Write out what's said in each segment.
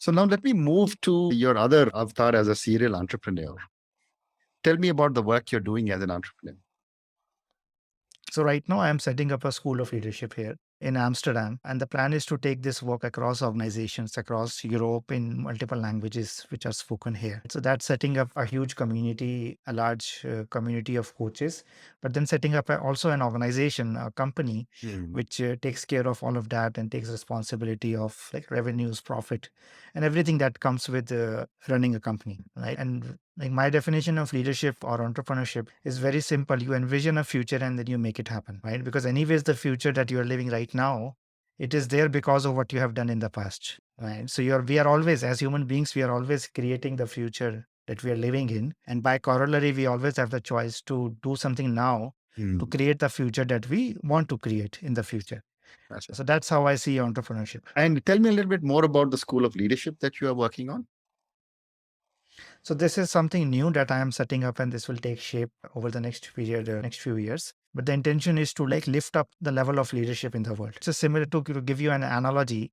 So now let me move to your other avatar as a serial entrepreneur. Tell me about the work you're doing as an entrepreneur. So right now I am setting up a school of leadership here in Amsterdam, and the plan is to take this work across organizations across Europe in multiple languages which are spoken here. So that's setting up a huge community, a large community of coaches, but then setting up also an organization, a company which takes care of all of that and takes responsibility of like revenues, profit, and everything that comes with running a company, right? And like my definition of leadership or entrepreneurship is very simple. You envision a future and then you make it happen, right? Because anyways, the future that you are living right now, it is there because of what you have done in the past, right? So we are always, as human beings, we are always creating the future that we are living in. And by corollary, we always have the choice to do something now to create the future that we want to create in the future. Gotcha. So that's how I see entrepreneurship. And tell me a little bit more about the School of Leadership that you are working on. So this is something new that I am setting up, and this will take shape over the next period, next few years. But the intention is to like lift up the level of leadership in the world. It's similar to give you an analogy.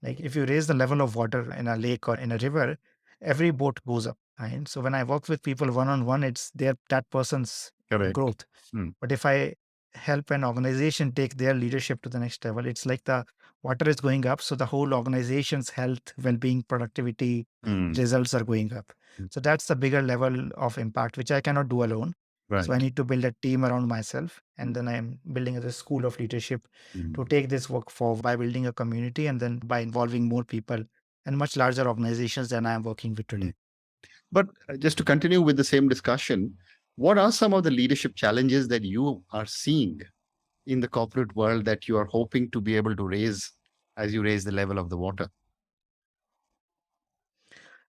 Like if you raise the level of water in a lake or in a river, every boat goes up. Right. So when I work with people one on one, it's that person's Correct. growth. But if I help an organization take their leadership to the next level, it's like the water is going up. So the whole organization's health, well being, productivity, results are going up. So that's the bigger level of impact, which I cannot do alone. So I Right. need to build a team around myself. And then I'm building a school of leadership to take this work forward by building a community and then by involving more people and much larger organizations than I am working with today. But just to continue with the same discussion, what are some of the leadership challenges that you are seeing in the corporate world that you are hoping to be able to raise as you raise the level of the water?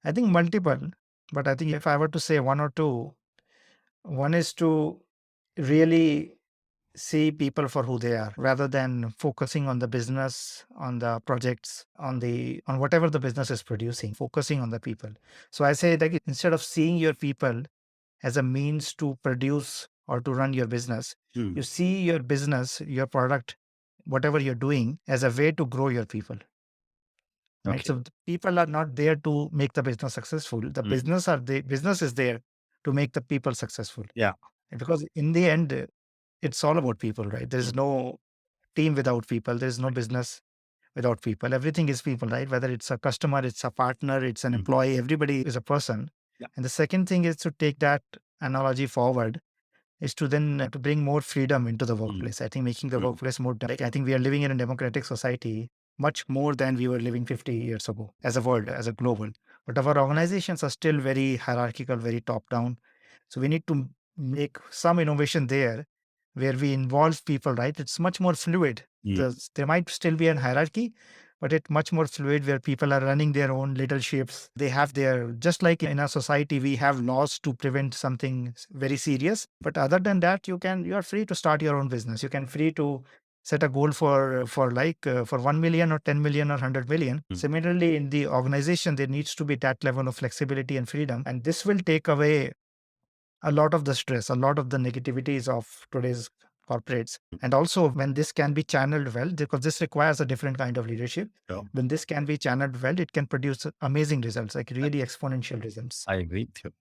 I think multiple, but I think if I were to say one or two, one is to really see people for who they are rather than focusing on the business, on the projects, on whatever the business is producing, focusing on the people. So I say that instead of seeing your people as a means to produce or to run your business, you see your business, your product, whatever you're doing as a way to grow your people. Right. Okay. So the people are not there to make the business successful. The business is there to make the people successful. Yeah. Because in the end, it's all about people, right? There's no team without people. There's no business without people. Everything is people, right? Whether it's a customer, it's a partner, it's an employee, everybody is a person. Yeah. And the second thing is to take that analogy forward is to then to bring more freedom into the workplace. I think making the workplace more, like, I think we are living in a democratic society much more than we were living 50 years ago as a world, as a global. But our organizations are still very hierarchical, very top down. So we need to make some innovation there where we involve people, right? It's much more fluid. There might still be a hierarchy, but it's much more fluid where people are running their own little ships. They have their, just like in our society, we have laws to prevent something very serious. But other than that, you are free to start your own business. You can free to set a goal for 1 million or 10 million or 100 million. Similarly, in the organization, there needs to be that level of flexibility and freedom. And this will take away a lot of the stress, a lot of the negativities of today's corporates. And also, when this can be channeled well, because this requires a different kind of leadership, when this can be channeled well, it can produce amazing results, like really exponential results. I agree with you.